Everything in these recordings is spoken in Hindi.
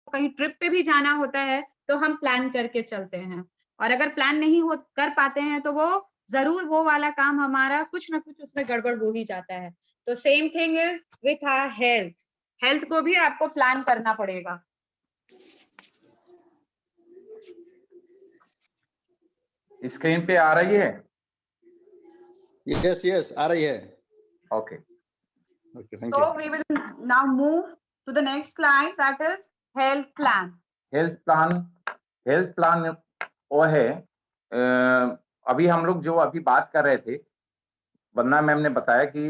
कहीं ट्रिप पे भी जाना होता है तो हम प्लान करके चलते हैं, और अगर प्लान नहीं हो कर पाते हैं तो वो जरूर वो वाला काम हमारा कुछ ना कुछ उसमें गड़बड़ हो ही जाता है। तो same thing is with our health, health को भी आपको प्लान करना पड़ेगा। स्क्रीन पे आ रही है? यस यस आ रही है। Okay okay thank So you. we will now move to the next slide, that is health plan. Health plan वो है, अभी हम लोग जो अभी बात कर रहे थे, वंदना मैम ने बताया कि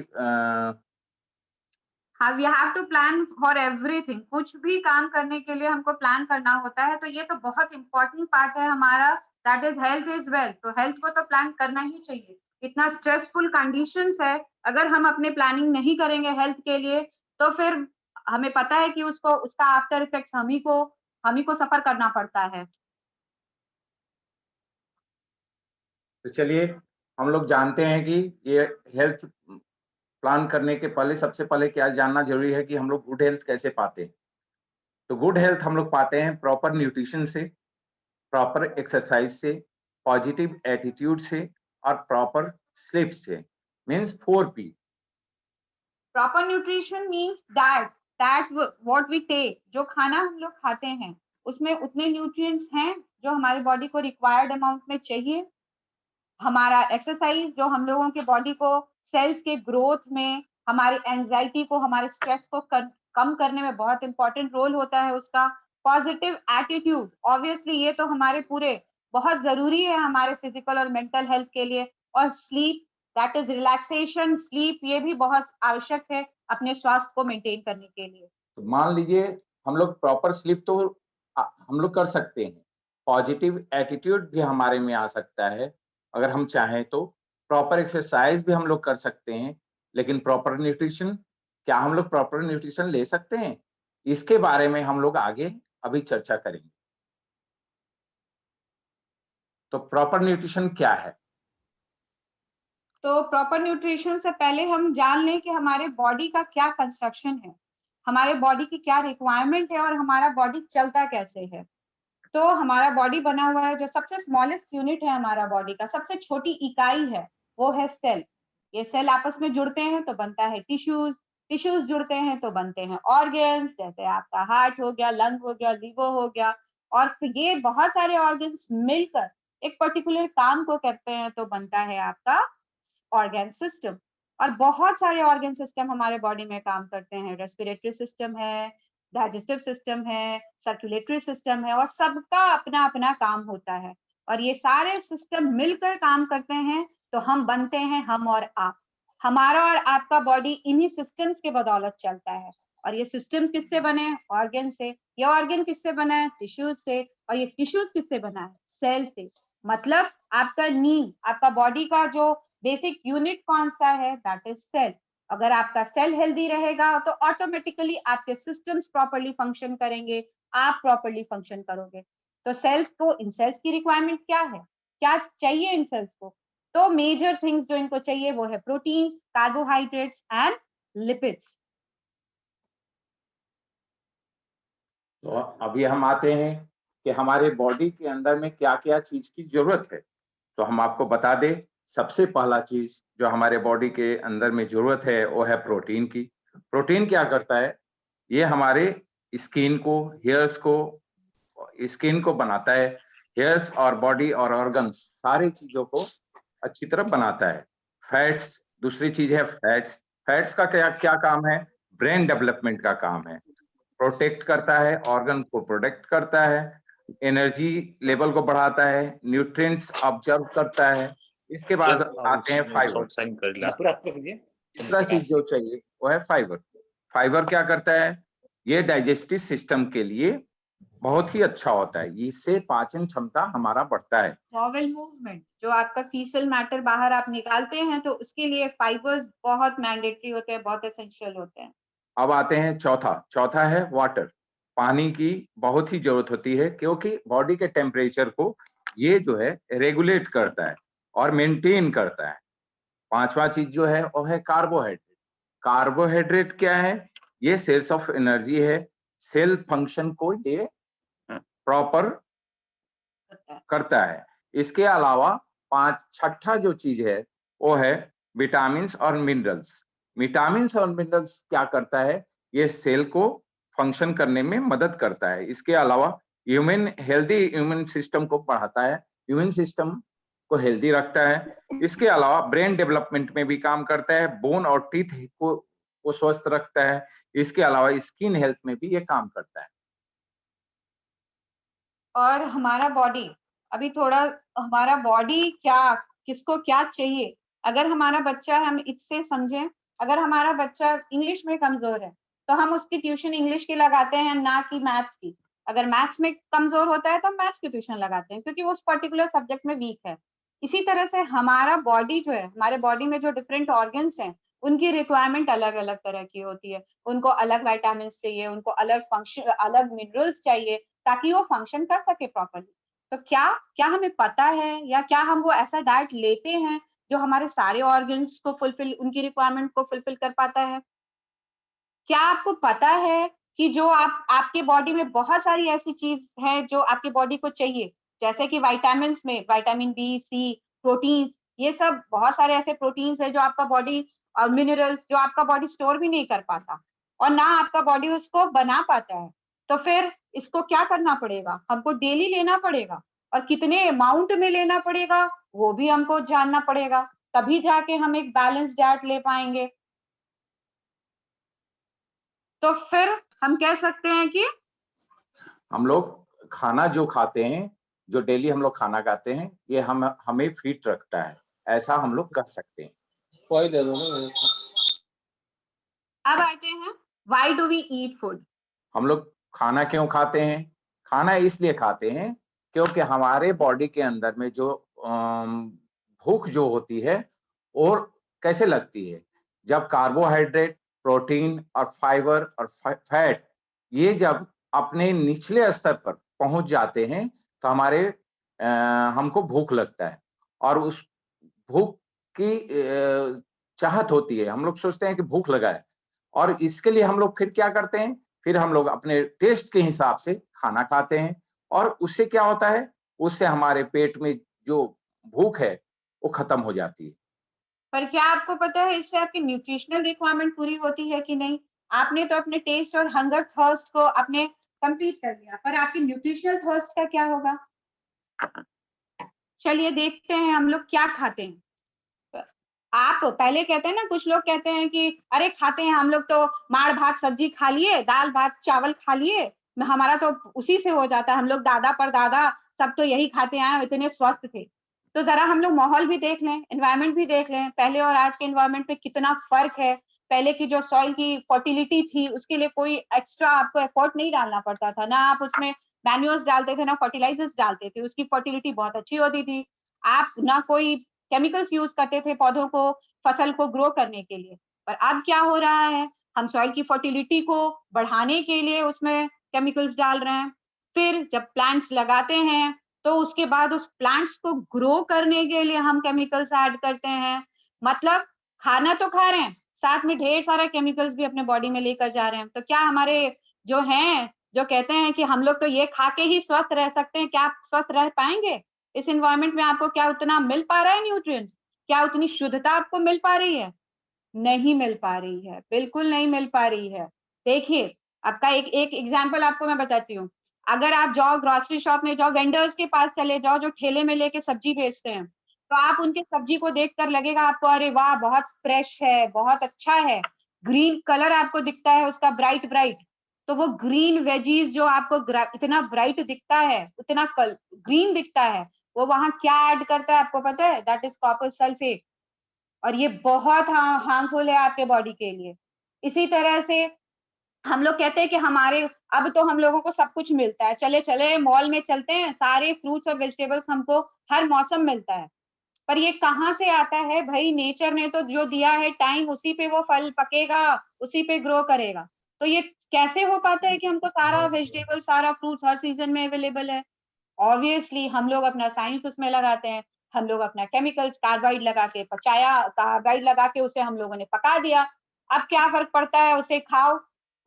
हाँ, we have to plan for everything, कुछ भी काम करने के लिए हमको प्लान करना होता है, तो ये तो बहुत इंपॉर्टेंट पार्ट है हमारा, that is health is wealth. तो हेल्थ को तो प्लान करना ही चाहिए। इतना स्ट्रेसफुल कंडीशंस है, अगर हम अपने प्लानिंग नहीं करेंगे हेल्थ के लिए तो फिर हमें पता है कि उसको उसका आफ्टर इफेक्ट्स हम ही को सफर करना पड़ता है। तो चलिए हम लोग जानते हैं कि ये हेल्थ प्लान करने के पहले सबसे पहले क्या जानना जरूरी है कि हम लोग गुड हेल्थ कैसे पाते हैं। तो गुड हेल्थ हम लोग पाते हैं प्रॉपर न्यूट्रिशन से, प्रॉपर एक्सरसाइज से, पॉजिटिव एटीट्यूड से और प्रॉपर स्लीप से, means 4P। Proper nutrition means that what we take, जो खाना हम लोग खाते हैं उसमें उतने न्यूट्रिएंट्स हैं जो हमारी बॉडी को रिक्वायर्ड अमाउंट में चाहिए। हमारा एक्सरसाइज जो हम लोगों के बॉडी को सेल्स के ग्रोथ में, हमारी एंजाइटी को, हमारे स्ट्रेस को कम करने में बहुत इंपॉर्टेंट रोल होता है उसका। पॉजिटिव एटीट्यूड, ऑब्वियसली ये तो हमारे पूरे बहुत जरूरी है हमारे फिजिकल और मेंटल हेल्थ के लिए। और sleep, that is relaxation, sleep ये भी बहुत आवश्यक है अपने स्वास्थ्य को मेंटेन करने के लिए। तो मान लीजिए हम लोग प्रॉपर स्लीप तो हम लोग कर सकते हैं, पॉजिटिव एटीट्यूड भी हमारे में आ सकता है अगर हम चाहें तो, प्रॉपर एक्सरसाइज भी हम लोग कर सकते हैं, लेकिन प्रॉपर न्यूट्रिशन, क्या हम लोग प्रॉपर न्यूट्रिशन ले सकते हैं? इसके बारे में हम लोग आगे अभी चर्चा करेंगे। तो प्रॉपर न्यूट्रिशन क्या है? तो प्रॉपर न्यूट्रिशन से पहले हम जान लें कि हमारे बॉडी का क्या कंस्ट्रक्शन है, हमारे बॉडी की क्या रिक्वायरमेंट है और हमारा बॉडी चलता कैसे है। तो हमारा बॉडी बना हुआ है, जो सबसे स्मॉलेस्ट यूनिट है हमारा बॉडी का, सबसे छोटी इकाई है, वो है सेल। ये सेल आपस में जुड़ते हैं तो बनता है टिश्यूज, टिश्यूज जुड़ते हैं तो बनते हैं ऑर्गन्स, जैसे आपका हार्ट हो गया, लंग हो गया, लीवर हो गया। और फिर ये बहुत सारे ऑर्गन्स मिलकर एक पर्टिकुलर काम को करते हैं तो बनता है आपका ऑर्गन सिस्टम। और बहुत सारे ऑर्गन सिस्टम हमारे बॉडी में काम करते हैं, रेस्पिरेटरी सिस्टम है, डाइजेस्टिव सिस्टम है, सर्कुलेटरी सिस्टम है, और सबका अपना अपना काम होता है। और ये सारे सिस्टम मिलकर काम करते हैं तो हम बनते हैं हम और आप। हमारा और आपका बॉडी इन्हीं सिस्टम्स के बदौलत चलता है। और ये सिस्टम्स किससे बने? ऑर्गन से। ये ऑर्गन किससे बना है? टिश्यूज से। और ये टिश्यूज किससे बना है? सेल से। मतलब आपका नींव, आपका बॉडी का जो बेसिक यूनिट कौन सा है? That is cell. अगर आपका सेल हेल्दी रहेगा तो ऑटोमेटिकली आपके सिस्टम्स प्रॉपर्ली फंक्शन करेंगे, आप प्रॉपर्ली फंक्शन करोगे। तो सेल्स को, इन सेल्स की रिक्वायरमेंट क्या है, क्या चाहिए इन सेल्स को? तो मेजर थिंग्स जो इनको चाहिए वो है प्रोटीन्स, कार्बोहाइड्रेट्स एंड लिपिड्स। तो अभी हम आते हैं कि हमारे बॉडी के अंदर में क्या क्या चीज की जरूरत है। तो हम आपको बता दें, सबसे पहला चीज जो हमारे बॉडी के अंदर में जरूरत है वो है प्रोटीन की। प्रोटीन क्या करता है? ये हमारे स्किन को, हेयर्स को, स्किन को बनाता है, हेयर्स और बॉडी और ऑर्गन्स सारी चीजों को अच्छी तरह बनाता है। फैट्स, दूसरी चीज है फैट्स। फैट्स का क्या क्या काम है? ब्रेन डेवलपमेंट का काम है, प्रोटेक्ट करता है, ऑर्गन को प्रोटेक्ट करता है, एनर्जी लेवल को बढ़ाता है, न्यूट्रिएंट्स ऑब्जर्व करता है। इसके बाद आते हैं फाइबर। तीसरा चीज जो चाहिए वो है फाइबर। फाइबर क्या करता है? ये डाइजेस्टिव सिस्टम के लिए बहुत ही अच्छा होता है, इससे पाचन क्षमता हमारा बढ़ता है। बॉवेल मूवमेंट, जो आपका फीसल मैटर बाहर आप निकालते हैं तो उसके लिए फाइबर्स बहुत मैंडेटरी होते हैं, बहुत एसेंशियल होते हैं। अब आते हैं चौथा है वाटर। पानी की बहुत ही जरूरत होती है क्योंकि बॉडी के टेम्परेचर को ये जो है रेगुलेट करता है और मेंटेन करता है। पांचवा चीज जो है वो है कार्बोहाइड्रेट। कार्बोहाइड्रेट क्या है? ये सोर्स ऑफ एनर्जी है, सेल फंक्शन को ये प्रॉपर करता है। इसके अलावा छठा जो चीज है वो है विटामिन्स और मिनरल्स। विटामिन्स और मिनरल्स क्या करता है, ये सेल को फंक्शन करने में मदद करता है। इसके अलावा हेल्दी इम्यून सिस्टम को बढ़ाता है, इम्यून सिस्टम को हेल्दी रखता है। इसके अलावा ब्रेन डेवलपमेंट में भी काम करता है, बोन और टीथ को स्वस्थ रखता है। इसके अलावा स्किन हेल्थ में भी ये काम करता है। और हमारा बॉडी, अभी थोड़ा हमारा बॉडी क्या, किसको क्या चाहिए, अगर हमारा बच्चा, हम इससे समझें, अगर हमारा बच्चा इंग्लिश में कमजोर है तो हम उसकी ट्यूशन इंग्लिश की लगाते हैं, ना कि मैथ्स की। अगर मैथ्स में कमजोर होता है तो हम मैथ्स की ट्यूशन लगाते हैं, क्योंकि वो उस पर्टिकुलर सब्जेक्ट में वीक है। इसी तरह से हमारा बॉडी जो है, हमारे बॉडी में जो डिफरेंट ऑर्गन्स हैं, उनकी रिक्वायरमेंट अलग अलग तरह की होती है। उनको अलग वाइटामिन चाहिए, उनको अलग फंक्शन, अलग मिनरल्स चाहिए, ताकि वो फंक्शन कर सके प्रॉपरली। तो क्या क्या हमें पता है, या क्या हम वो ऐसा डाइट लेते हैं जो हमारे सारे ऑर्गन्स को फुलफिल, उनकी रिक्वायरमेंट को फुलफिल कर पाता है? क्या आपको पता है कि जो आपके बॉडी में बहुत सारी ऐसी चीज है जो आपकी बॉडी को चाहिए, जैसे कि विटामिन्स में विटामिन बी, सी, प्रोटीन, ये सब बहुत सारे ऐसे प्रोटीन्स है जो आपका बॉडी, और मिनरल्स जो आपका बॉडी स्टोर भी नहीं कर पाता, और ना आपका बॉडी उसको बना पाता है। तो फिर इसको क्या करना पड़ेगा, हमको डेली लेना पड़ेगा, और कितने अमाउंट में लेना पड़ेगा वो भी हमको जानना पड़ेगा, तभी जाके हम एक बैलेंस डाइट ले पाएंगे। तो फिर हम कह सकते हैं कि हम लोग खाना जो खाते हैं, जो डेली हम लोग खाना खाते हैं, ये हमें फिट रखता है, ऐसा हम लोग कर सकते हैं। अब आते हैं, why do we eat food? हम लोग खाना क्यों खाते हैं? खाना इसलिए खाते हैं क्योंकि हमारे बॉडी के अंदर में जो भूख जो होती है और कैसे लगती है, जब कार्बोहाइड्रेट, प्रोटीन और फाइबर और फैट ये जब अपने निचले स्तर पर पहुंच जाते हैं तो हमको भूख लगता है, और उस भूख की चाहत होती है। हम लोग सोचते हैं कि भूख लगा है, और इसके लिए हम लोग फिर क्या करते हैं, फिर हम लोग अपने टेस्ट के हिसाब से खाना खाते हैं, और उससे क्या होता है, उससे हमारे पेट में जो भूख है वो खत्म हो जाती है। पर क्या आपको पता है इससे आपकी न्यूट्रिशनल रिक्वायरमेंट पूरी होती है कि नहीं? आपने तो अपने टेस्ट और हंगर थर्स्ट को आपने कंप्लीट कर लिया, पर आपकी न्यूट्रिशनल थर्स्ट का क्या होगा? चलिए देखते हैं हम लोग क्या खाते हैं। आप पहले कहते हैं ना, कुछ लोग कहते हैं कि अरे खाते हैं हम लोग तो, माड़ भात सब्जी खा लिए, दाल भात चावल खा लिए, हमारा तो उसी से हो जाता है, हम लोग दादा पर दादा सब तो यही खाते आए, इतने स्वस्थ थे। तो जरा हम लोग माहौल भी देख लें, एनवायरनमेंट भी देख लें, पहले और आज के एनवायरनमेंट पे कितना फर्क है। पहले की जो सॉइल की फर्टिलिटी थी, उसके लिए कोई एक्स्ट्रा आपको एफर्ट नहीं डालना पड़ता था, ना आप उसमें मैन्यूअर्स डालते थे, ना फर्टिलाइजर्स डालते थे, उसकी फर्टिलिटी बहुत अच्छी होती थी। आप ना कोई केमिकल्स यूज करते थे पौधों को, फसल को ग्रो करने के लिए। पर अब क्या हो रहा है, हम सॉइल की फर्टिलिटी को बढ़ाने के लिए उसमें केमिकल्स डाल रहे हैं। फिर जब प्लांट्स लगाते हैं तो उसके बाद उस प्लांट्स को ग्रो करने के लिए हम केमिकल्स ऐड करते हैं। मतलब खाना तो खा रहे हैं, साथ में ढेर सारा केमिकल्स भी अपने बॉडी में लेकर जा रहे हैं। तो क्या हमारे जो हैं, जो कहते हैं कि हम लोग तो ये खा के ही स्वस्थ रह सकते हैं, क्या आप स्वस्थ रह पाएंगे? इस एनवायरनमेंट में आपको क्या उतना मिल पा रहा है न्यूट्रिएंट्स? क्या उतनी शुद्धता आपको मिल पा रही है? नहीं मिल पा रही है, बिल्कुल नहीं मिल पा रही है। देखिए, आपका एक एक एग्जांपल आपको मैं बताती हूँ। अगर आप जाओ ग्रोसरी शॉप में, जाओ वेंडर्स के पास चले जाओ जो ठेले में लेके सब्जी बेचते हैं, तो आप उनके सब्जी को देखकर लगेगा आपको, अरे वाह बहुत फ्रेश है, बहुत अच्छा है। ग्रीन कलर आपको दिखता है उसका, ब्राइट ब्राइट। तो वो ग्रीन वेजीज जो आपको इतना ब्राइट दिखता है, उतना ग्रीन दिखता है, वो वहां क्या ऐड करता है आपको पता है? That is copper sulphate. और ये बहुत हार्मफुल है आपके बॉडी के लिए। इसी तरह से हम लोग कहते हैं कि हमारे, अब तो हम लोगों को सब कुछ मिलता है, चले चले मॉल में चलते हैं, सारे फ्रूट्स और वेजिटेबल्स हमको हर मौसम मिलता है। पर ये कहाँ से आता है भाई? नेचर ने तो जो दिया है टाइम, उसी पे वो फल पकेगा, उसी पे ग्रो करेगा। तो ये कैसे हो पाता है कि हमको सारा वेजिटेबल, सारा फ्रूट्स हर सीजन में अवेलेबल है? ऑब्वियसली हम लोग अपना साइंस उसमें लगाते हैं, हम लोग अपना केमिकल्स, कार्बाइड लगा के पचाया, कार्बाइड लगा के उसे हम लोगों ने पका दिया। अब क्या फर्क पड़ता है, उसे खाओ,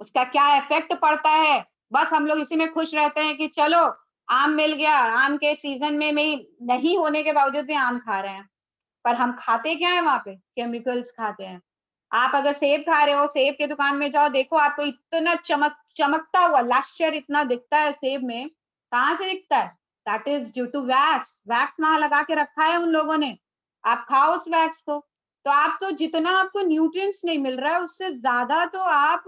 उसका क्या इफेक्ट पड़ता है, बस हम लोग इसी में खुश रहते हैं कि चलो आम मिल गया, आम के सीजन में नहीं होने के बावजूद भी आम खा रहे हैं। पर हम खाते क्या है वहां पे? केमिकल्स खाते हैं। आप अगर सेब खा रहे हो, सेब के दुकान में जाओ, देखो आपको इतना चमकता हुआ लाश्यर इतना दिखता है सेब में, कहाँ से दिखता है? That is due to wax. Wax वहां लगा के रखा है उन लोगों ने, आप खाओ उस वैक्स को। तो आप तो जितना आपको न्यूट्रिएंट्स नहीं मिल रहा है, उससे ज्यादा तो आप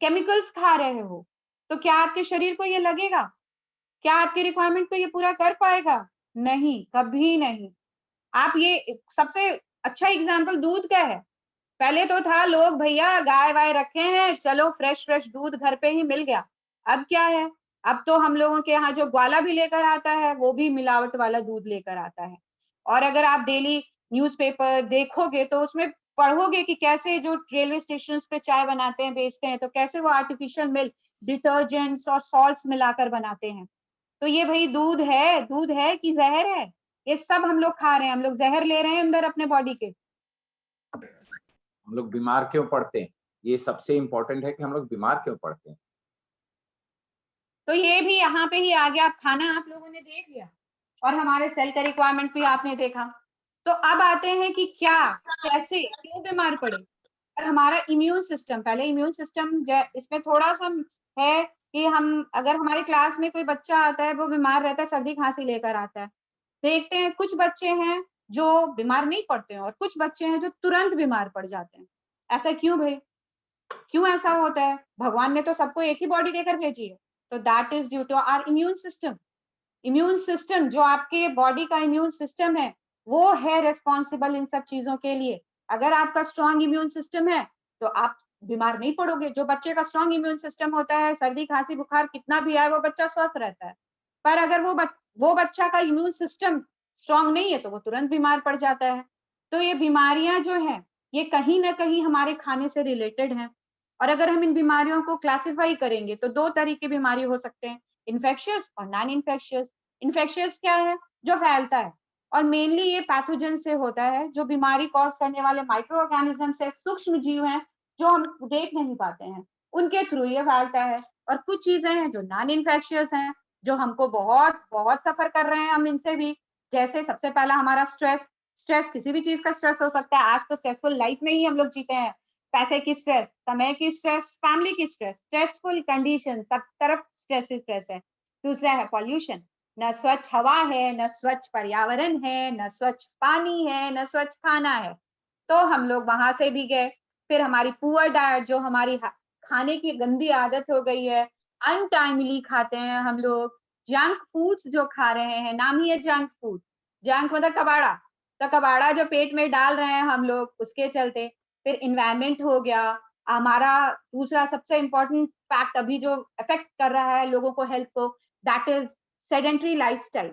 केमिकल्स खा रहे हो। तो क्या आपके शरीर को ये लगेगा? क्या आपकी रिक्वायरमेंट को ये पूरा कर पाएगा? नहीं, कभी नहीं। आप ये सबसे अच्छा एग्जाम्पल दूध का है। पहले तो था लोग भैया गाय वाय रखे हैं, चलो फ्रेश फ्रेश दूध घर पे ही मिल गया। अब क्या है? अब तो हम लोगों के यहाँ जो ग्वाला भी लेकर आता है, वो भी मिलावट वाला दूध लेकर आता है। और अगर आप डेली न्यूज़पेपर देखोगे तो उसमें पढ़ोगे कि कैसे जो रेलवे स्टेशन पे चाय बनाते हैं, बेचते हैं, तो कैसे वो आर्टिफिशियल मिल्क, डिटर्जेंट्स और सॉल्ट्स मिलाकर बनाते हैं। तो ये भाई दूध है कि जहर है? ये सब हम लोग खा रहे हैं, हम लोग जहर ले रहे हैं अंदर अपने बॉडी के। हम लोग बीमार क्यों पड़ते हैं? ये सबसे इंपॉर्टेंट है कि हम लोग बीमार क्यों पड़ते हैं। तो ये भी यहाँ पे ही आ गया। आप खाना आप लोगों ने देख लिया और हमारे सेल का रिक्वायरमेंट भी आपने देखा। तो अब आते हैं कि क्या, कैसे, क्यों बीमार पड़े। और हमारा इम्यून सिस्टम, पहले इम्यून सिस्टम इसमें थोड़ा सा है कि हम अगर हमारी क्लास में कोई बच्चा आता है, वो बीमार रहता है, सर्दी खांसी लेकर आता है, देखते हैं कुछ बच्चे हैं जो बीमार नहीं पड़ते हैं और कुछ बच्चे हैं जो तुरंत बीमार पड़ जाते हैं। ऐसा क्यों भाई? क्यों ऐसा होता है? भगवान ने तो सबको एक ही बॉडी देकर भेजी है। तो that is due to our immune system. Immune system, जो आपके बॉडी का इम्यून सिस्टम है, वो है रिस्पॉन्सिबल इन सब चीजों के लिए। अगर आपका स्ट्रॉन्ग इम्यून सिस्टम है तो आप बीमार नहीं पड़ोगे। जो बच्चे का स्ट्रॉन्ग इम्यून सिस्टम होता है, सर्दी खांसी बुखार कितना भी आए, वो बच्चा स्वस्थ रहता है। पर अगर वो बच्चा का इम्यून सिस्टम स्ट्रॉन्ग नहीं है तो वो तुरंत बीमार पड़ जाता है। तो ये बीमारियां जो है, ये कहीं ना कहीं हमारे खाने से रिलेटेड हैं। और अगर हम इन बीमारियों को क्लासिफाई करेंगे तो दो तरह की बीमारी हो सकते हैं, इन्फेक्शियस और नॉन इन्फेक्शियस। इन्फेक्शियस क्या है? जो फैलता है, और मेनली ये पैथोजन से होता है, जो बीमारी कॉज करने वाले माइक्रो ऑर्गेनिज्म से, सूक्ष्म जीव हैं जो हम देख नहीं पाते हैं, उनके थ्रू ये फैलता है। और कुछ चीजें हैं जो नॉन इन्फेक्शियस हैं, जो हमको बहुत बहुत सफर कर रहे हैं हम इनसे भी। जैसे सबसे पहला हमारा स्ट्रेस। स्ट्रेस किसी भी चीज का स्ट्रेस हो सकता है। आज तो स्ट्रेसफुल लाइफ में ही हम लोग जीते हैं। पैसे की स्ट्रेस, समय की स्ट्रेस, फैमिली की स्ट्रेस, स्ट्रेसफुल कंडीशन, सब तरफ स्ट्रेस ही स्ट्रेस है। दूसरा है पॉल्यूशन। न स्वच्छ हवा है, न स्वच्छ पर्यावरण है, न स्वच्छ पानी है, न स्वच्छ खाना है। तो हम लोग वहां से भी गए। फिर हमारी पुअर डाइट, जो हमारी खाने की गंदी आदत हो गई है, अनटाइमली खाते हैं हम लोग। जंक फूड्स जो खा रहे हैं, नाम ही है जंक फूड। जंक मतलब कबाड़ा। तो कबाड़ा जो पेट में डाल रहे हैं हम लोग, उसके चलते। फिर इन्वायरमेंट हो गया हमारा। दूसरा सबसे इंपॉर्टेंट फैक्ट अभी जो अफेक्ट कर रहा है लोगों को, हेल्थ को, दैट इज सेडेंट्री लाइफस्टाइल।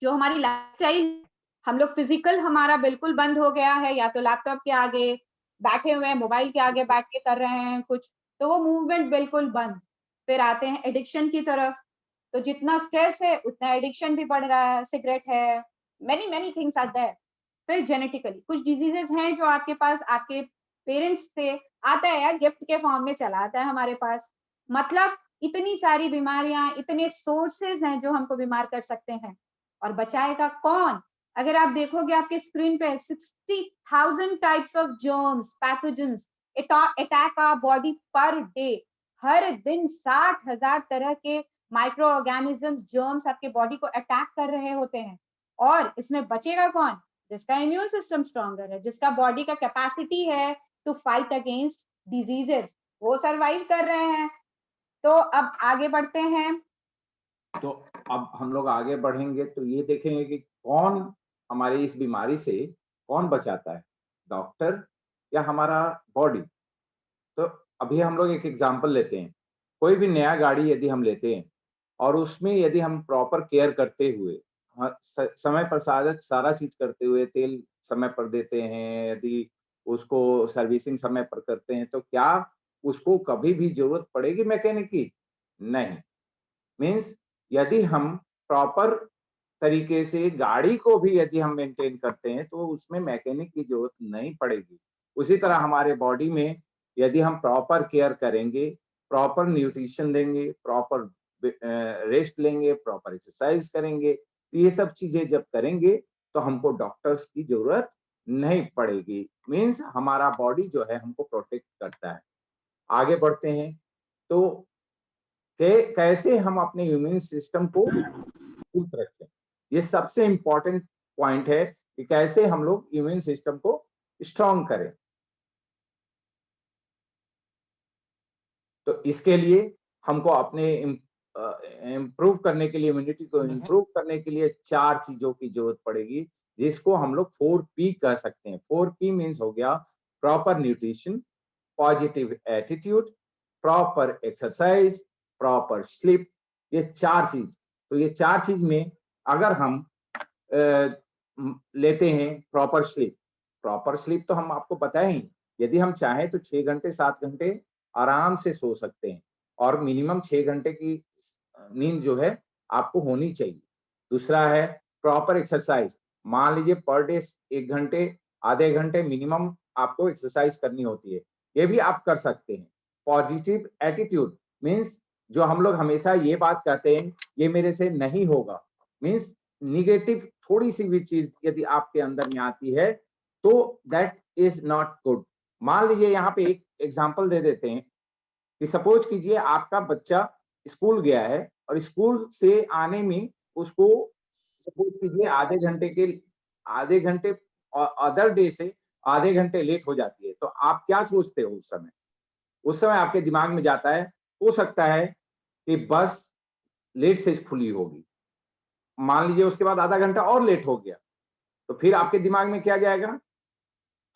जो हमारी लाइफस्टाइल, हम लोग फिजिकल हमारा बिल्कुल बंद हो गया है, या तो लैपटॉप के आगे बैठे हुए हैं, मोबाइल के आगे बैठ के कर रहे हैं कुछ, तो वो मूवमेंट बिल्कुल बंद। फिर आते हैं एडिक्शन की तरफ। तो जितना स्ट्रेस है उतना एडिक्शन भी बढ़ रहा है, सिगरेट है, many many things are there. फिर जेनेटिकली कुछ डिजीजेस हैं जो आपके पास आपके पेरेंट्स से आता है, यार गिफ्ट के फॉर्म में चला आता है हमारे पास। मतलब इतनी सारी बीमारियां, इतने सोर्सेज हैं जो हमको बीमार कर सकते हैं। और बचाएगा कौन? अगर आप देखोगे आपके स्क्रीन पे 60,000 types of germs, pathogens attack our body per day. हर दिन 60,000 तरह के माइक्रो ऑर्गेनिजम्स, जर्म्स आपके बॉडी को अटैक कर रहे होते हैं। और इसमें बचेगा कौन? जिसका इम्यून सिस्टम स्ट्रॉन्गर है, जिसका बॉडी का कैपेसिटी है टू फाइट अगेंस्ट डिजीजेस, वो सरवाइव कर रहे हैं। तो अब आगे बढ़ते हैं। तो अब हम लोग आगे बढ़ेंगे तो ये देखेंगे कि कौन हमारी इस बीमारी से कौन बचाता है, डॉक्टर या हमारा बॉडी। तो अभी हम लोग एक एग्जांपल लेते हैं। कोई भी नया गाड़ी यदि हम लेते हैं और उसमें यदि हम प्रॉपर केयर करते हुए, समय पर सारा चीज करते हुए, तेल समय पर देते हैं, यदि उसको सर्विसिंग समय पर करते हैं, तो क्या उसको कभी भी जरूरत पड़ेगी मैकेनिक की? नहीं। मीन्स यदि हम प्रॉपर तरीके से गाड़ी को भी यदि हम मेंटेन करते हैं तो उसमें मैकेनिक की जरूरत नहीं पड़ेगी। उसी तरह हमारे बॉडी में यदि हम प्रॉपर केयर करेंगे, प्रॉपर न्यूट्रिशन देंगे, प्रॉपर रेस्ट लेंगे, प्रॉपर एक्सरसाइज करेंगे, तो ये सब चीजें जब करेंगे तो हमको डॉक्टर्स की जरूरत नहीं पड़ेगी। मीन्स हमारा बॉडी जो है हमको प्रोटेक्ट करता है। आगे बढ़ते हैं तो कैसे हम अपने इम्यून सिस्टम को मजबूत रखें। ये सबसे इंपॉर्टेंट पॉइंट है कि कैसे हम लोग इम्यून सिस्टम को स्ट्रांग करें। तो इसके लिए हमको अपने इम्प्रूव करने के लिए, इम्यूनिटी को इम्प्रूव करने के लिए 4 चीजों की जरूरत पड़ेगी, जिसको हम लोग 4P कह सकते हैं। 4P मीन्स हो गया proper nutrition, positive attitude, proper exercise, proper sleep. ये 4 चीज, तो ये 4 चीज में अगर हम लेते हैं प्रॉपर स्लीप तो हम आपको पता ही, यदि हम चाहें तो 6 घंटे 7 घंटे आराम से सो सकते हैं और मिनिमम 6 घंटे की नींद जो है आपको होनी चाहिए। दूसरा है प्रॉपर एक्सरसाइज। मान लीजिए पर डे 1 घंटे, आधे घंटे मिनिमम आपको एक्सरसाइज करनी होती है, ये भी आप कर सकते हैं। पॉजिटिव एटीट्यूड मीन्स जो हम लोग हमेशा ये बात कहते हैं ये मेरे से नहीं होगा, मीन्स निगेटिव थोड़ी सी भी चीज यदि आपके अंदर में आती है तो दैट इज नॉट गुड। मान लीजिए यहाँ पे एक एग्जांपल दे देते हैं कि सपोज कीजिए आपका बच्चा स्कूल गया है और स्कूल से आने में उसको सपोज कीजिए आधे घंटे अदर डे से आधे घंटे लेट हो जाती है, तो आप क्या सोचते हो उस समय आपके दिमाग में जाता है, हो सकता है कि बस लेट से खुली होगी। मान लीजिए उसके बाद आधा घंटा और लेट हो गया, तो फिर आपके दिमाग में क्या जाएगा,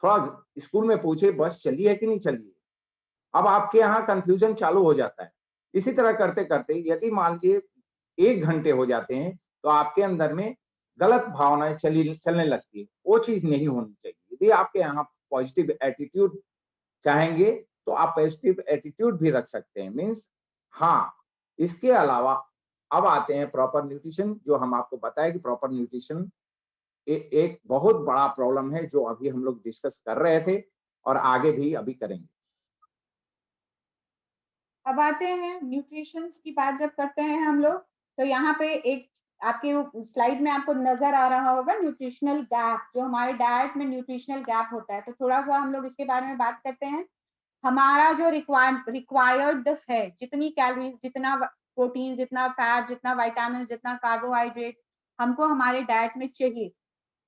थोड़ा स्कूल में पूछे बस चली है कि नहीं चली है। अब आपके यहाँ कंफ्यूजन चालू हो जाता है। इसी तरह करते करते यदि मान लीजिए 1 घंटे हो जाते हैं तो आपके अंदर में गलत भावनाएं चलने लगती है, वो चीज नहीं होनी चाहिए। यदि आपके यहाँ पॉजिटिव एटीट्यूड चाहेंगे तो आप पॉजिटिव एटीट्यूड भी रख सकते हैं। मीन्स हाँ, इसके अलावा अब आते हैं प्रॉपर न्यूट्रिशन, जो हम आपको बताया कि प्रॉपर न्यूट्रिशन एक बहुत बड़ा प्रॉब्लम है जो अभी हम लोग डिस्कस कर रहे थे और आगे भी अभी करेंगे। अब आते हैं न्यूट्रिशन की बात जब करते हैं हम लोग, तो यहाँ पे एक आपके स्लाइड में आपको नजर आ रहा होगा न्यूट्रिशनल गैप, जो हमारे डाइट में न्यूट्रिशनल गैप होता है। तो थोड़ा सा हम लोग इसके बारे में बात करते हैं। हमारा जो रिक्वायर्ड है, जितनी कैलोरीज, जितना प्रोटीन, जितना फैट, जितना विटामिन, जितना कार्बोहाइड्रेट हमको हमारे डाइट में चाहिए,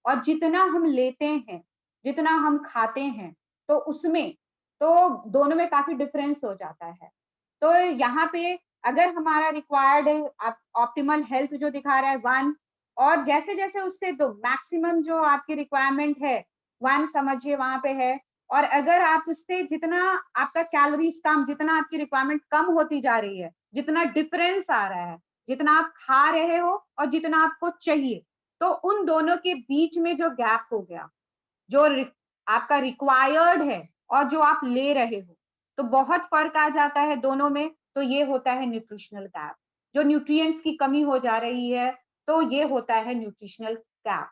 और जितना हम लेते हैं, जितना हम खाते हैं, तो उसमें तो दोनों में काफी डिफरेंस हो जाता है। तो यहाँ पे अगर हमारा रिक्वायर्ड है ऑप्टिमल हेल्थ जो दिखा रहा है 1, और जैसे जैसे उससे तो मैक्सिमम जो आपकी रिक्वायरमेंट है 1 समझिए वहां पे है, और अगर आप उससे जितना आपका कैलोरीज कम, जितना आपकी रिक्वायरमेंट कम होती जा रही है, जितना डिफरेंस आ रहा है, जितना आप खा रहे हो और जितना आपको चाहिए, तो उन दोनों के बीच में जो गैप हो गया, जो आपका रिक्वायर्ड है और जो आप ले रहे हो, तो बहुत फर्क आ जाता है दोनों में। तो ये होता है न्यूट्रिशनल गैप, जो न्यूट्रिएंट्स की कमी हो जा रही है, तो ये होता है न्यूट्रिशनल गैप।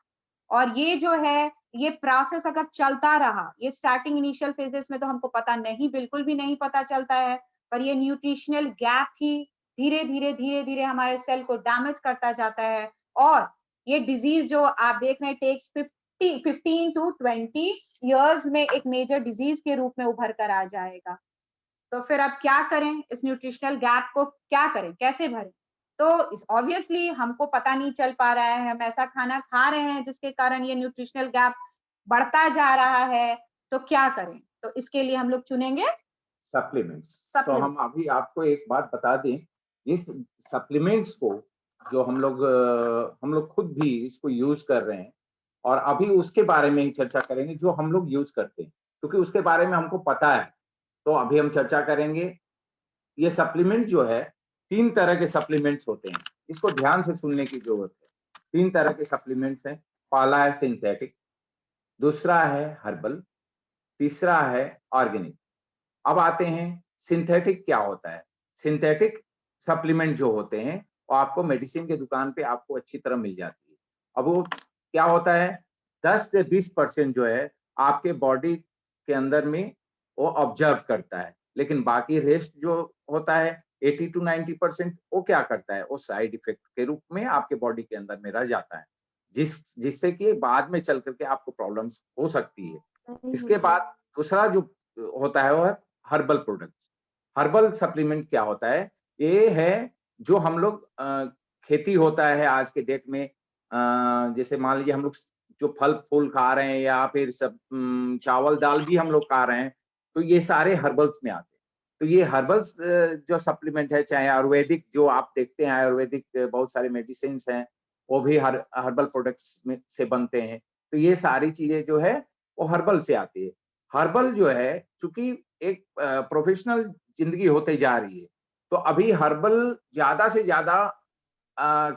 और ये जो है, ये प्रोसेस अगर चलता रहा, ये स्टार्टिंग इनिशियल फेजेस में तो हमको पता नहीं, बिल्कुल भी नहीं पता चलता है, पर ये न्यूट्रिशनल गैप ही धीरे धीरे हमारे सेल को डैमेज करता जाता है। और ये डिजीज जो आप देख रहे हैं टेक्स 15 to 20 इयर्स में एक मेजर डिजीज के रूप में उभर कर आ जाएगा। तो फिर अब क्या करें, इस न्यूट्रिशनल गैप को क्या करें, कैसे भरें? तो ऑब्वियसली हमको पता नहीं चल पा रहा है, हम ऐसा खाना खा रहे हैं जिसके कारण ये न्यूट्रिशनल गैप बढ़ता जा रहा है, तो क्या करें? तो इसके लिए हम लोग चुनेंगे सप्लीमेंट्स। तो हम अभी आपको एक बात बता दें, इस सप्लीमेंट्स को जो हम लोग खुद भी इसको यूज कर रहे हैं, और अभी उसके बारे में ही चर्चा करेंगे जो हम लोग यूज करते हैं, क्योंकि उसके बारे में हमको पता है। तो अभी हम चर्चा करेंगे। ये सप्लीमेंट जो है, 3 तरह के सप्लीमेंट्स होते हैं, इसको ध्यान से सुनने की जरूरत है। 3 तरह के सप्लीमेंट्स हैं। पहला है सिंथेटिक, दूसरा है हर्बल, तीसरा है ऑर्गेनिक। अब आते हैं सिंथेटिक क्या होता है। सिंथेटिक सप्लीमेंट जो होते हैं वो आपको मेडिसिन के दुकान पे आपको अच्छी तरह मिल जाती है। अब वो क्या होता है, 10 से 20% जो है आपके बॉडी के अंदर में वो ऑब्जर्व करता है, लेकिन बाकी रेस्ट जो होता है 80 to 90% वो क्या करता है, वो साइड इफेक्ट के रूप में आपके बॉडी के अंदर में रह जाता है, जिससे कि बाद में चल करके आपको प्रॉब्लम्स हो सकती है। इसके बाद दूसरा जो होता है वो है हर्बल प्रोडक्ट्स। हर्बल सप्लीमेंट क्या होता है? ये है जो हम लोग खेती होता है आज के डेट में, जैसे मान लीजिए हम लोग जो फल-फूल खा रहे हैं या फिर सब चावल-दाल भी हम लोग खा रहे हैं, तो ये सारे हर्बल्स में आते हैं। तो ये हर्बल्स जो सप्लीमेंट है, चाहे आयुर्वेदिक जो आप देखते हैं, आयुर्वेदिक बहुत सारे मेडिसिन्स हैं, वो भी हर्बल प्रोडक्ट्स में से बनते हैं। तो ये सारी चीज़ें जो है, वो हर्बल से आती है। हर्बल जो है, चूँकि एक प्रोफ़ेशनल ज़िंदगी होते जा रही है, तो अभी हर्बल ज़्यादा से ज़्यादा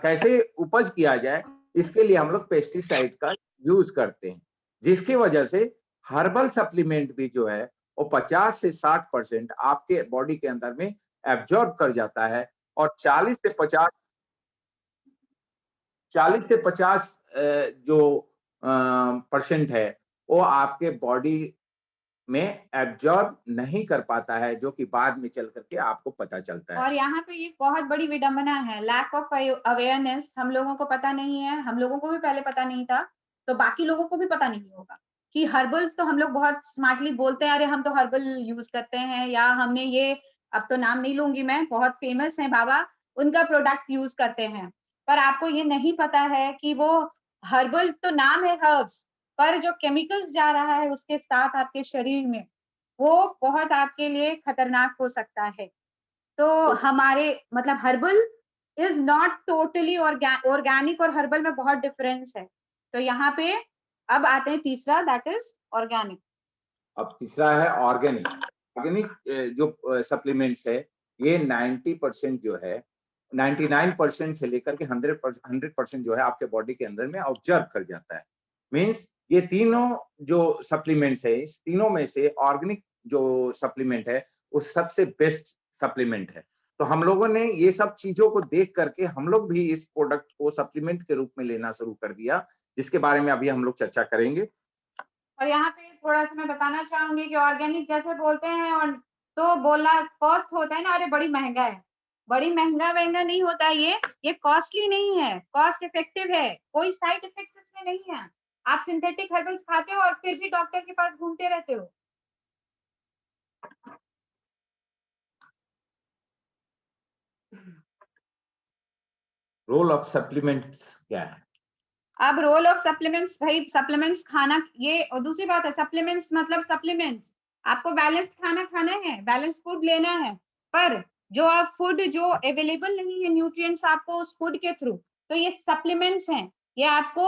कैसे उपज किया जाए, इसके लिए हम लोग पेस्टिसाइड का यूज़ करते हैं, जिसकी वजह से हर्बल सप्लीमेंट भी जो है, वो 50 से 60% आपके बॉडी के अंदर में एब्ज़ॉर्ब कर जाता है और 40 से 50 जो परसेंट है, वो आपके बॉडी में एब्ज़ॉर्ब नहीं कर पाता है, जो कि बाद में चल कर के आपको पता चलता है। और यहाँ पे एक बहुत बड़ी विडंबना है, लैक ऑफ अवेयरनेस। हम लोगों को पता नहीं है, हम लोगों को भी पहले पता नहीं था, तो बाकी लोगों को भी पता नहीं होगा कि हर्बल्स तो हम लोग बहुत स्मार्टली बोलते हैं, अरे हम तो हर्बल यूज़ करते हैं, या हमने ये, अब तो नाम नहीं लूँगी मैं, बहुत फेमस हैं बाबा, उनका प्रोडक्ट यूज़ करते हैं। पर आपको ये नहीं पता है कि वो हर्बल तो नाम है हर्ब्स, पर जो केमिकल्स जा रहा है उसके साथ आपके शरीर में, वो बहुत आपके लिए खतरनाक हो सकता है। तो तो हमारे मतलब herbal is not totally organic, और हर्बल में बहुत डिफरेंस है। तो यहाँ पे अब आते हैं तीसरा, दैट इज ऑर्गेनिक। अब तीसरा है ऑर्गेनिक। ऑर्गेनिक जो सप्लीमेंट्स है, ये 90% जो है, 99% से लेकर के 100% जो है आपके बॉडी के अंदर में ऑब्जर्व कर जाता है। मीन्स ये तीनों जो सप्लीमेंट्स है, इस तीनों में से ऑर्गेनिक जो सप्लीमेंट है, वो सबसे बेस्ट सप्लीमेंट है। तो हम लोगों ने ये सब चीज़ों को देख कर के हम लोग भी इस प्रोडक्ट को सप्लीमेंट के रूप में लेना शुरू कर दिया, जिसके बारे में अभी हम लोग चर्चा करेंगे। और यहाँ पे थोड़ा-सा मैं बताना चाहूँगी कि ऑर्गेनिक जैसे बोलते हैं, और तो बोलना फर्स्ट होता है ना, अरे बड़ी महँगा है। बड़ी महँगा-वहँगा नहीं होता है ये कॉस्टली नहीं है, कॉस्ट इफेक्टिव है, कोई साइड इफेक्ट्स इसमें नहीं है। आप सिंथेटिक हर्बल्स खाते हो और फिर भी डॉक्टर के पास घूमते रहते हो। रोल ऑफ सप्लीमेंट्स क्या है? अब रोल ऑफ सप्लीमेंट्स, भाई सप्लीमेंट्स खाना, ये और दूसरी बात है, सप्लीमेंट्स मतलब सप्लीमेंट्स, आपको बैलेंस्ड खाना खाना है, बैलेंस फूड लेना है, पर जो आप फूड जो अवेलेबल नहीं है न्यूट्रिएंट्स आपको उस फूड के थ्रू, तो ये सप्लीमेंट्स हैं, ये आपको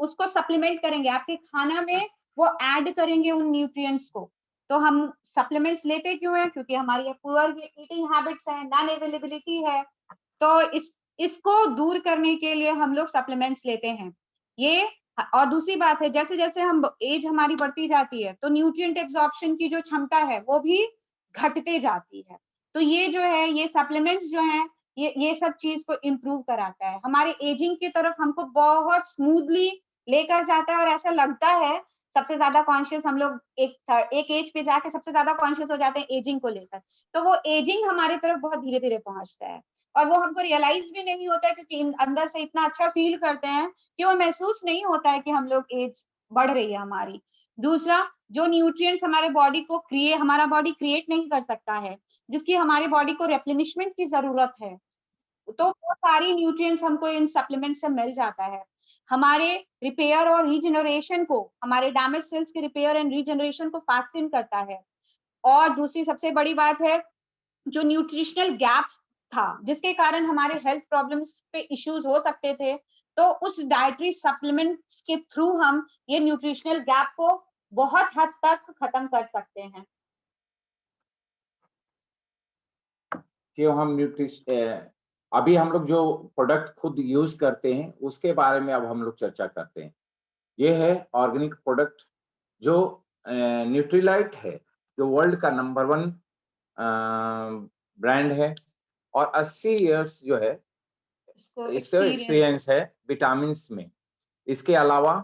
उसको सप्लीमेंट करेंगे, आपके खाना में वो ऐड करेंगे उन न्यूट्रिएंट्स को। तो हम सप्लीमेंट्स लेते क्यों हैं? क्योंकि हमारी पुअर ईटिंग हैबिट्स हैं, नॉन अवेलेबिलिटी है, तो इसको दूर करने के लिए हम लोग सप्लीमेंट्स लेते हैं। ये और दूसरी बात है, जैसे-जैसे हम एज हमारी बढ़ती जाती है, तो न्यूट्रिएंट एब्जॉर्प्शन की जो क्षमता है, वो भी घटते जाती है। तो ये जो है, ये सप्लीमेंट्स जो हैं, ये सब चीज़ को इम्प्रूव कराता है। हमारे एजिंग की तरफ हमको बहुत स्मूथली लेकर जाता है, और ऐसा लगता है सबसे ज़्यादा कॉन्शियस हम लोग एक एज पे जाके सबसे ज़्यादा कॉन्शियस हो जाते हैं एजिंग को लेकर। तो वो एजिंग हमारी तरफ बहुत धीरे-धीरे पहुँचता है। और वो हमको रियलाइज भी नहीं होता है, क्योंकि अंदर से इतना अच्छा फील करते हैं कि वो महसूस नहीं होता है कि हम लोग एज बढ़ रही है हमारी। दूसरा, जो न्यूट्रिएंट्स हमारे बॉडी को हमारा बॉडी क्रिएट नहीं कर सकता है, जिसकी हमारी बॉडी को रिप्लेनिशमेंट की जरूरत है, तो वो सारी न्यूट्रिएंट्स हमको इन सप्लीमेंट से मिल जाता है। हमारे रिपेयर और रीजनरेशन को, हमारे डैमेज सेल्स के रिपेयर एंड रीजनरेशन को फास्टिंग करता है। और दूसरी सबसे बड़ी बात है, जो न्यूट्रिशनल गैप्स था, जिसके कारण हमारे हेल्थ प्रॉब्लम्स पे इश्यूज हो सकते थे, तो उस डाइटरी सप्लीमेंट्स के थ्रू हम ये न्यूट्रिशनल गैप को बहुत हद तक खत्म कर सकते हैं। कि हम अभी हम लोग जो प्रोडक्ट खुद यूज करते हैं उसके बारे में अब हम लोग चर्चा करते हैं। ये है ऑर्गेनिक प्रोडक्ट जो न्यूट्रीलाइट है, जो वर्ल्ड का नंबर 1 ब्रांड है और 80 इयर्स जो है इसको इसका एक्सपीरियंस है। एक्सपीरियंस है विटामिन्स में। इसके अलावा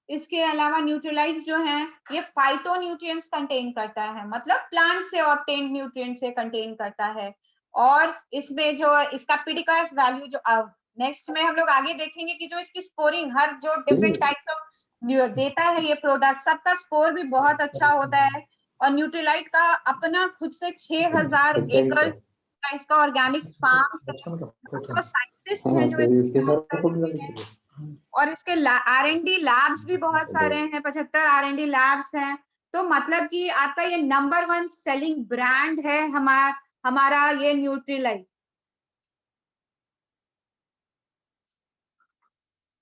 इसके अलावा न्यूट्रलाइट्स जो हैं ये फाइटोन्यूट्रिएंट्स कंटेन करता है, मतलब प्लांट से ऑब्टेन्ड न्यूट्रिएंट से कंटेन करता है। और इसमें जो इसका पीडिकास वैल्यू जो नेक्स्ट में हम लोग आगे देखेंगे कि जो इसकी स्कोरिंग हर जो डिफरेंट टाइप्स ऑफ देता है ये प्रोडक्ट, सबका स्कोर भी बहुत अच्छा होता है। और न्यूट्रीलाइट का अपना खुद से 6000 एकड़ का इसका ऑर्गेनिक फार्म है, साइंटिस्ट हैं जो और इसके R&D लैब्स भी बहुत सारे हैं, 75 R&D लैब्स हैं। तो मतलब कि आपका ये नंबर 1 सेलिंग ब्रांड है हमारा ये न्यूट्रीलाइट।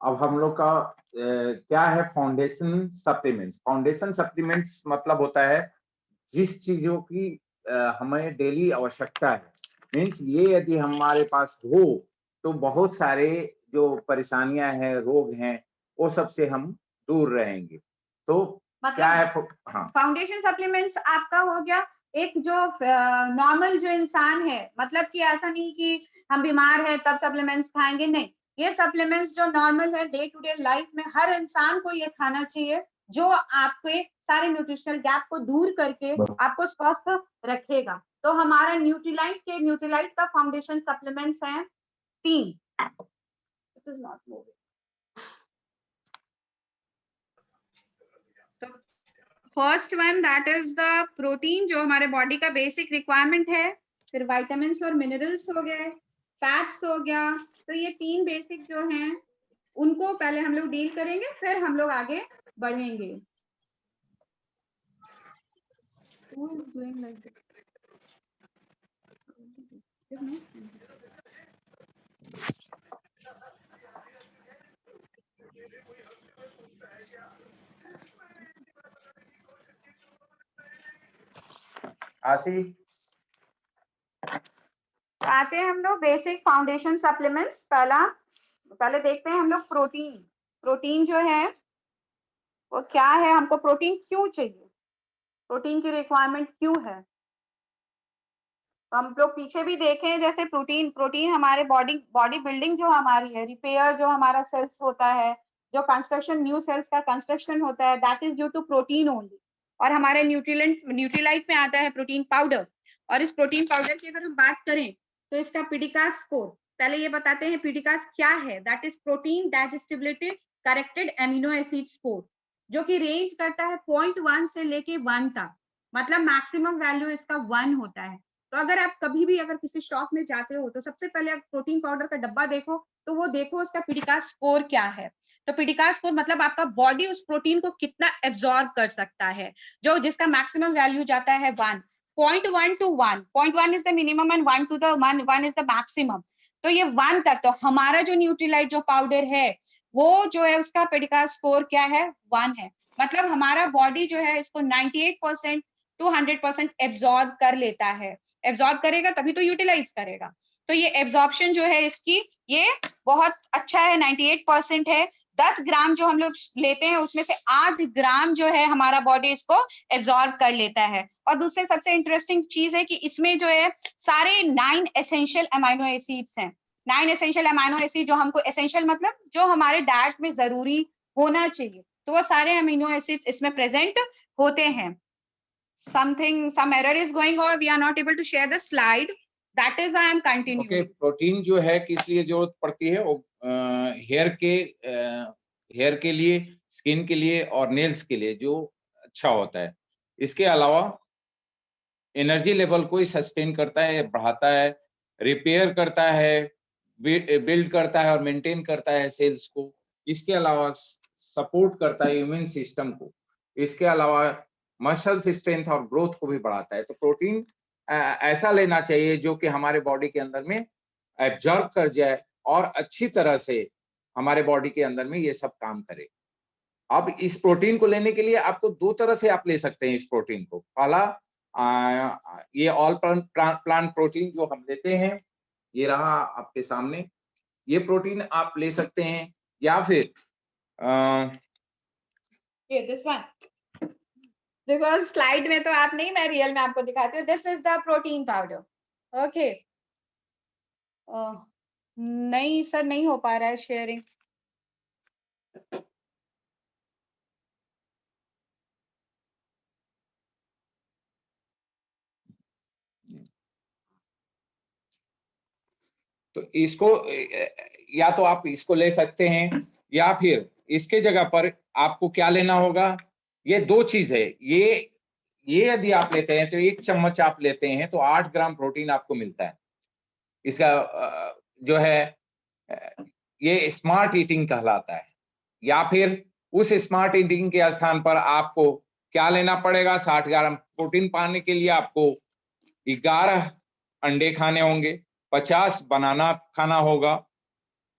अब हम लोग का क्या है फाउंडेशन सप्लीमेंट्स। फाउंडेशन सप्लीमेंट्स मतलब होता है जिस चीजों की हमें डेली आवश्यकता है, मीन्स ये यदि हमारे पास हो तो बहुत सारे जो परेशानियां हैं, रोग हैं, वो सबसे हम दूर रहेंगे। तो मतलब क्या है हाँ, फाउंडेशन सप्लीमेंट्स आपका हो गया एक जो नॉर्मल जो इंसान है, मतलब कि ऐसा नहीं कि हम बीमार हैं तब सप्लीमेंट्स खाएंगे, नहीं, ये सप्लीमेंट्स जो नॉर्मल है डे टू डे लाइफ में हर इंसान को ये खाना चाहिए, जो आपके सारे न्यूट्रिशनल गैप को दूर करके आपको स्वस्थ रखेगा। तो हमारा न्यूट्रीलाइट का फाउंडेशन सप्लीमेंट्स हैं 3। It is not moving. तो first one that is the protein, जो हमारे बॉडी का बेसिक रिक्वायरमेंट है। फिर विटामिन्स और मिनरल्स हो गए, फैट्स हो गया। तो ये 3 बेसिक जो हैं उनको पहले हम लोग डील करेंगे, फिर हम लोग आगे बढ़ेंगे। Who is doing like this? आशी आते हैं हम लोग बेसिक फाउंडेशन सप्लीमेंट्स। पहले देखते हैं हम लोग प्रोटीन जो है वो क्या है, हमको प्रोटीन क्यों चाहिए, प्रोटीन की रिक्वायरमेंट क्यों है। तो हम लोग पीछे भी देखें, जैसे प्रोटीन हमारे बॉडी बिल्डिंग जो हमारी है, रिपेयर जो हमारा सेल्स होता है, जो कंस्ट्रक्शन न्यू सेल्स का कंस्ट्रक्शन होता है, that is due to protein only. और हमारे न्यूट्रीलाइट में आता है प्रोटीन पाउडर। और इस प्रोटीन पाउडर की अगर हम बात करें तो इसका पीडिकास स्कोर, पहले ये बताते हैं पीडिकास क्या है। That is protein digestibility corrected amino acid score, जो कि रेंज करता है 0.1 से लेके 1 तक, मतलब मैक्सिमम वैल्यू इसका 1 होता है। तो अगर आप कभी भी अगर किसी शॉप में जाते हो तो सबसे पहले आप प्रोटीन पाउडर का डब्बा देखो, तो वो देखो उसका पीडिकास स्कोर क्या है। तो पीडिकास स्कोर मतलब आपका बॉडी उस प्रोटीन को कितना एब्जॉर्ब कर सकता है, जो जिसका मैक्सिमम वैल्यू जाता है 1, 0.1 to 1, 0.1 is the minimum and 1 to the 1 is the maximum. तो ये 1 तक, तो हमारा जो न्यूट्रीलाइट जो पाउडर है वो जो है उसका पीडिकास स्कोर क्या है, 1 है। मतलब हमारा बॉडी जो है इसको 98% to 100% एब्जॉर्ब कर लेता है। एब्जॉर्ब करेगा तभी तो यूटिलाइज करेगा। तो ये एब्जॉर्प्शन जो है इसकी ये बहुत अच्छा है, 98% है। 10 ग्राम जो हम लोग लेते हैं उसमें से 8 ग्राम जो है हमारा बॉडी इसको एब्जॉर्ब कर लेता है। और दूसरे सबसे इंटरेस्टिंग चीज है कि इसमें जो है सारे 9 एसेंशियल अमाइनो एसिड्स हैं। 9 एसेंशियल अमाइनो एसिड, जो हमको एसेंशियल मतलब जो हमारे डाइट में जरूरी होना चाहिए, तो वो सारे अमीनो एसिड्स इसमें प्रेजेंट होते हैं। some error is going on, we are not able to share the slide, that is I am continuing. Okay, protein जो है किस लिए जरूरत पड़ती है, वो हेयर के लिए, स्किन के लिए और नेल्स के लिए जो अच्छा होता है। इसके अलावा एनर्जी लेवल को सस्टेन करता है, बढ़ाता है, रिपेयर करता है, बिल्ड करता है और मेंटेन करता है सेल्स को। इसके अलावा सपोर्ट करता है इम्यून सिस्टम को। इसके अलावा मसल्स स्ट्रेंथ और ग्रोथ को भी बढ़ाता है। तो प्रोटीन ऐसा लेना चाहिए जो कि हमारे बॉडी के अंदर में एब्जॉर्ब कर जाए और अच्छी तरह से हमारे बॉडी के अंदर में ये सब काम करे। अब इस प्रोटीन को लेने के लिए आपको 2 तरह से आप ले सकते हैं इस प्रोटीन को। पहला ये ऑल प्लांट प्रोटीन जो हम लेते हैं, ये रहा आपके सामने, ये प्रोटीन आप ले सकते हैं। या फिर ये दिस वन, बिकॉज स्लाइड में तो आप नहीं, मैं रियल में आपको दिखाती हूँ। This is the protein powder. Okay, नहीं सर, नहीं हो पा रहा है शेयरिंग। तो इसको या तो आप इसको ले सकते हैं, या फिर इसके जगह पर आपको क्या लेना होगा, ये 2 चीज है। ये यदि आप लेते हैं तो 1 चम्मच आप लेते हैं तो 8 ग्राम प्रोटीन आपको मिलता है। इसका जो है ये स्मार्ट ईटिंग कहलाता है। या फिर उस स्मार्ट ईटिंग के स्थान पर आपको क्या लेना पड़ेगा, 60 ग्राम प्रोटीन पाने के लिए आपको 11 अंडे खाने होंगे, 50 बनाना खाना होगा,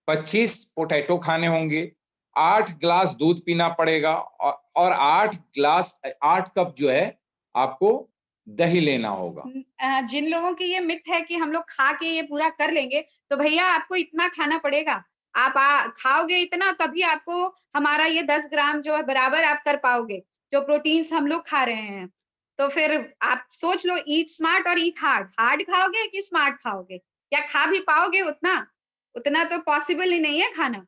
25 पोटैटो खाने होंगे, 8 ग्लास दूध पीना पड़ेगा, और 8 कप जो है आपको दही लेना होगा। जिन लोगों की ये मिथ है कि हम लोग खा के ये पूरा कर लेंगे, तो भैया आपको इतना खाना पड़ेगा। आप खाओगे इतना तभी आपको हमारा ये 10 ग्राम जो है बराबर आप कर पाओगे, जो प्रोटीन्स हम लोग खा रहे हैं। तो फिर आप सोच लो, ईट स्मार्ट और ईट हार्ड। हार्ड खाओगे कि स्मार्ट खाओगे? या खा भी पाओगे उतना? उतना तो पॉसिबल ही नहीं है खाना।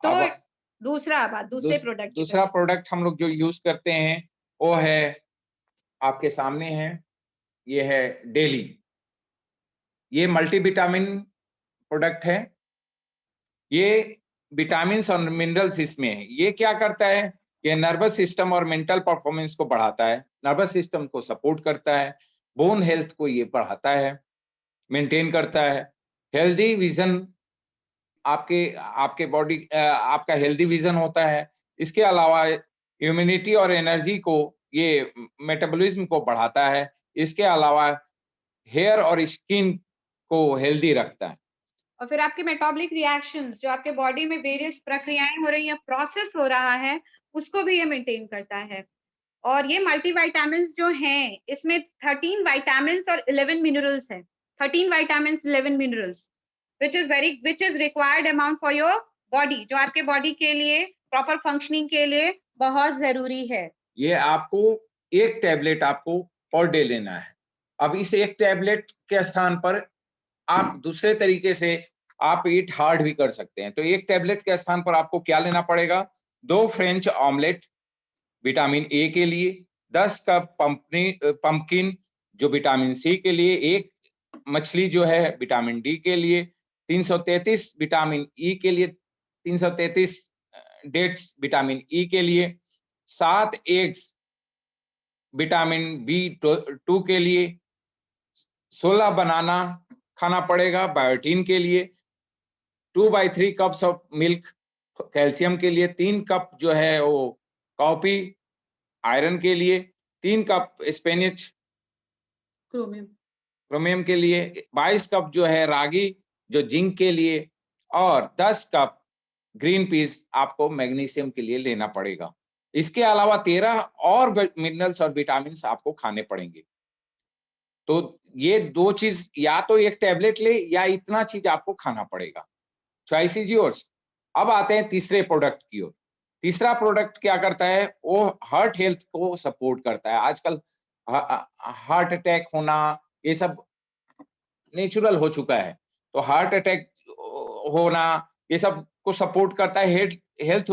तो अब दूसरे प्रोडक्ट की दूसरा तरफ। प्रोडक्ट हम लोग जो यूज करते हैं वो है, आपके सामने है, ये है डेली। ये मल्टीविटामिन प्रोडक्ट है। ये विटामिन और मिनरल्स इसमें है। ये क्या करता है, ये नर्वस सिस्टम और मेंटल परफॉर्मेंस को बढ़ाता है, नर्वस सिस्टम को सपोर्ट करता है, बोन हेल्थ को ये बढ़ाता है, मेंटेन करता है, हेल्दी विजन, आपके आपके बॉडी आपका हेल्दी विजन होता है। इसके अलावा इम्यूनिटी और एनर्जी को, ये मेटाबॉलिज्म को बढ़ाता है। इसके अलावा हेयर और स्किन को हेल्दी रखता है। और फिर आपके मेटाबॉलिक रिएक्शंस, जो आपके बॉडी में वेरियस प्रक्रियाएं हो रही हैं, प्रोसेस हो रहा है, उसको भी ये मेंटेन करता है। और ये मल्टीविटामिन्स जो हैं, इसमें 13 विटामिन्स और 11 मिनरल्स हैं। 13 vitamins, 11 minerals, which is required amount for your body, जो आपके बॉडी के लिए प्रॉपर फंक्शनिंग के लिए बहुत जरूरी है। ये आपको 1 टैबलेट आपको पर डे लेना है। अब इस 1 टैबलेट के स्थान पर आप दूसरे तरीके से आप ईट हार्ड भी कर सकते हैं। तो 1 टैबलेट के स्थान पर आपको क्या लेना पड़ेगा, 2 फ्रेंच ऑमलेट विटामिन ए के लिए, 10 कप पंपकिन जो विटामिन सी के लिए, 1 मछली जो है विटामिन डी के लिए, 333 विटामिन ई के लिए, 333 डेट्स विटामिन ई के लिए, 7 एग्स विटामिन B2 के लिए, 16 बनाना खाना पड़ेगा बायोटीन के लिए, 2/3 कप्स ऑफ मिल्क कैल्शियम के लिए, 3 कप जो है वो कॉफी आयरन के लिए, 3 कप स्पेनिच क्रोमियम के लिए, 22 कप जो है रागी जो जिंक के लिए, और 10 कप ग्रीन पीस आपको मैग्नीशियम के लिए लेना पड़ेगा। इसके अलावा 13 और मिनरल्स और विटामिन आपको खाने पड़ेंगे। तो ये 2 चीज, या तो 1 टैबलेट ले या इतना चीज आपको खाना पड़ेगा। Choice is yours. अब आते हैं तीसरे प्रोडक्ट की ओर। तीसरा प्रोडक्ट क्या करता है, वो हार्ट हेल्थ को सपोर्ट करता है। आजकल हार्ट अटैक होना ये सब नेचुरल हो चुका है। तो हार्ट अटैक होना ये सब को सपोर्ट करता है। हेल्थ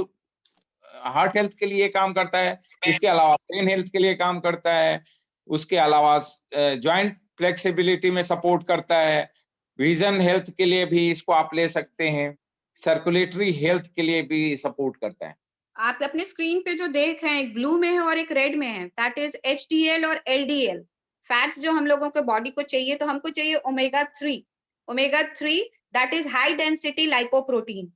हार्ट हेल्थ के लिए काम करता है। इसके अलावा ब्रेन हेल्थ के लिए काम करता है। उसके अलावा जॉइंट फ्लेक्सिबिलिटी में सपोर्ट करता है। विजन हेल्थ के लिए भी इसको आप ले सकते हैं। सर्कुलेटरी हेल्थ के लिए भी सपोर्ट करता है। आप अपने स्क्रीन पे जो देख रहे हैं, एक ब्लू में है और एक रेड में है, दैट इज HDL और LDL फैट्स जो हम लोगों के बॉडी को चाहिए। तो हमको चाहिए omega 3 that is high density lipoprotein,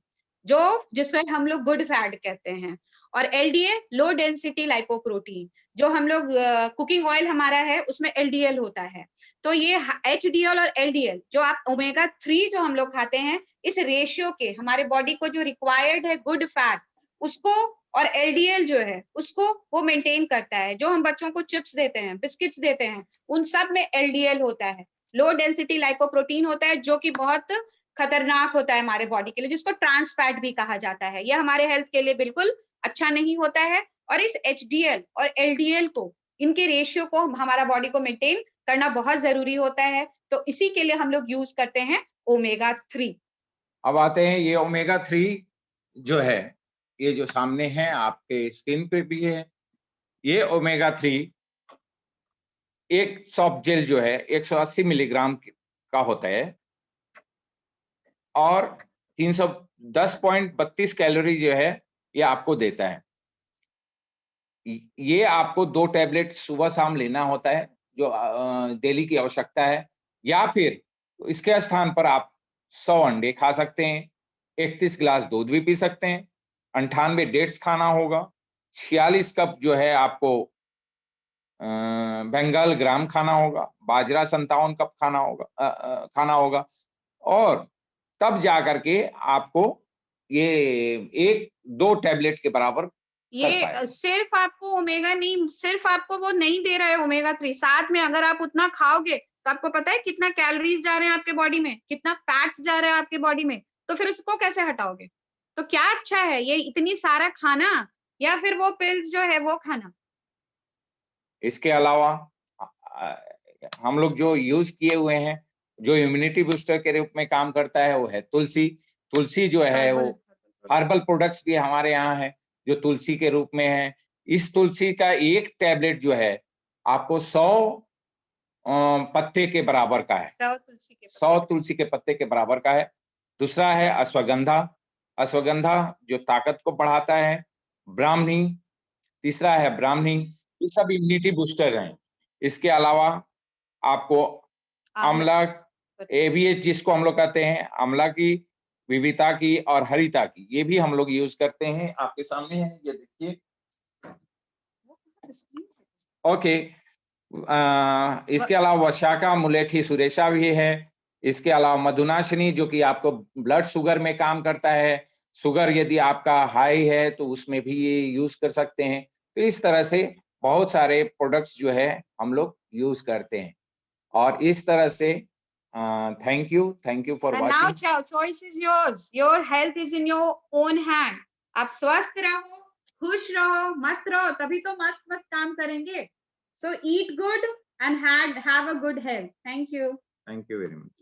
जिसको हम लोग गुड फैट कहते हैं। और LDL लो डेंसिटी लाइपोप्रोटीन, जो हम लोग कुकिंग ऑयल हमारा है उसमें LDL होता है। तो ये HDL और LDL जो आप ओमेगा 3 जो हम लोग खाते हैं, इस रेशियो के हमारे बॉडी को जो रिक्वायर्ड है गुड फैट उसको, और LDL जो है उसको वो मेंटेन करता है। जो हम बच्चों को चिप्स देते हैं, बिस्किट्स देते हैं, उन सब में LDL होता है, लो डेंसिटी लाइपोप्रोटीन होता है, जो कि बहुत खतरनाक होता है हमारे बॉडी के लिए, जिसको ट्रांस फैट भी कहा जाता है। यह हमारे हेल्थ के लिए बिल्कुल अच्छा नहीं होता है। और इस HDL और LDL को, इनके रेशियो को हमारा बॉडी को मेंटेन करना बहुत जरूरी होता है। तो इसी के लिए हम लोग यूज करते हैं ओमेगा 3। अब आते हैं ये ओमेगा 3 जो है, ये जो सामने है आपके स्क्रीन पे भी है। ये ओमेगा 3 एक सॉफ्ट जेल जो है 180 मिलीग्राम का होता है। और 310.32 कैलोरी जो है ये आपको देता है। ये आपको 2 टैबलेट सुबह शाम लेना होता है जो डेली की आवश्यकता है, या फिर इसके स्थान पर आप 100 अंडे खा सकते हैं, 31 गिलास दूध भी पी सकते हैं, 98 डेट्स खाना होगा, 46 कप जो है आपको बंगाल ग्राम खाना होगा, बाजरा 57 कप खाना होगा, और तब जाकर के आपको ये 1-2 टैबलेट के बराबर कर पाएगा। ये सिर्फ आपको ओमेगा नहीं, सिर्फ आपको वो नहीं दे रहा है ओमेगा 3, साथ में अगर आप उतना खाओगे तो आपको पता है कितना कैलोरीज जा रहे हैं आपके बॉडी में, कितना फैट्स जा रहा है आपके बॉडी में, तो फिर उसको कैसे हटाओगे? तो क्या अच्छा है, ये इतनी सारा खाना या फिर वो पिल्स जो है वो खाना? इसके अलावा हम लोग जो यूज किए हुए हैं, जो इम्यूनिटी बूस्टर के रूप में काम करता है, वो है तुलसी। तुलसी जो है वो हर्बल प्रोडक्ट्स भी हमारे यहाँ है जो तुलसी के रूप में है। इस तुलसी का एक टैबलेट जो है आपको 100 पत्ते के बराबर का है, 100 तुलसी के पत्ते के बराबर का है। दूसरा है अश्वगंधा, अश्वगंधा जो ताकत को बढ़ाता है। ब्राह्मी, तीसरा है ब्राह्मी। ये सब इम्यूनिटी बूस्टर हैं। इसके अलावा आपको आंवला, एबीएच जिसको हम लोग कहते हैं, आंवला की, विविता की और हरिता की, ये भी हम लोग यूज करते हैं। आपके सामने है, ये देखिए। ओके, इसके अलावा वशाका, मुलेठी, सुरेशा भी है। इसके अलावा मधुनाशिनी जो कि आपको ब्लड शुगर में काम करता है। शुगर यदि आपका हाई है तो उसमें भी ये यूज कर सकते हैं। तो इस तरह से बहुत सारे प्रोडक्ट्स जो है हम लोग यूज करते हैं, और इस तरह से thank you for watching. Now choice is yours, your health is in your own hand. आप स्वस्थ रहो, खुश रहो, मस्त रहो, तभी तो मस्त मस्त काम करेंगे। So eat good and have a good health. Thank you. Thank you very much.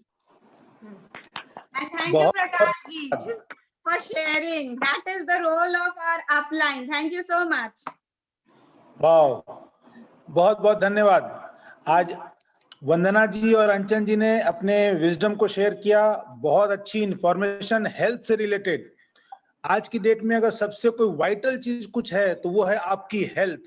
And thank you Prakash ji for sharing. That is the role of our upline. Thank you so much. वाह, बहुत बहुत धन्यवाद। आज वंदना जी और अंचन जी ने अपने विजडम को शेयर किया, बहुत अच्छी इंफॉर्मेशन हेल्थ से रिलेटेड। आज की डेट में अगर सबसे कोई वाइटल चीज कुछ है तो वो है आपकी हेल्थ,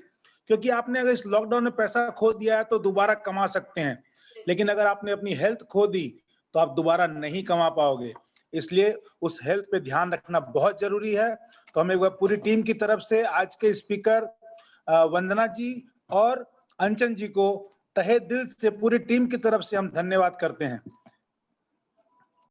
क्योंकि आपने अगर इस लॉकडाउन में पैसा खो दिया है तो दोबारा कमा सकते हैं, लेकिन अगर आपने अपनी हेल्थ खो दी तो आप दोबारा नहीं कमा पाओगे। इसलिए उस हेल्थ पे ध्यान रखना बहुत जरूरी है। तो हम एक बार पूरी टीम की तरफ से आज के स्पीकर वंदना जी और अंचन जी को तहे दिल से पूरी टीम की तरफ से हम धन्यवाद करते हैं।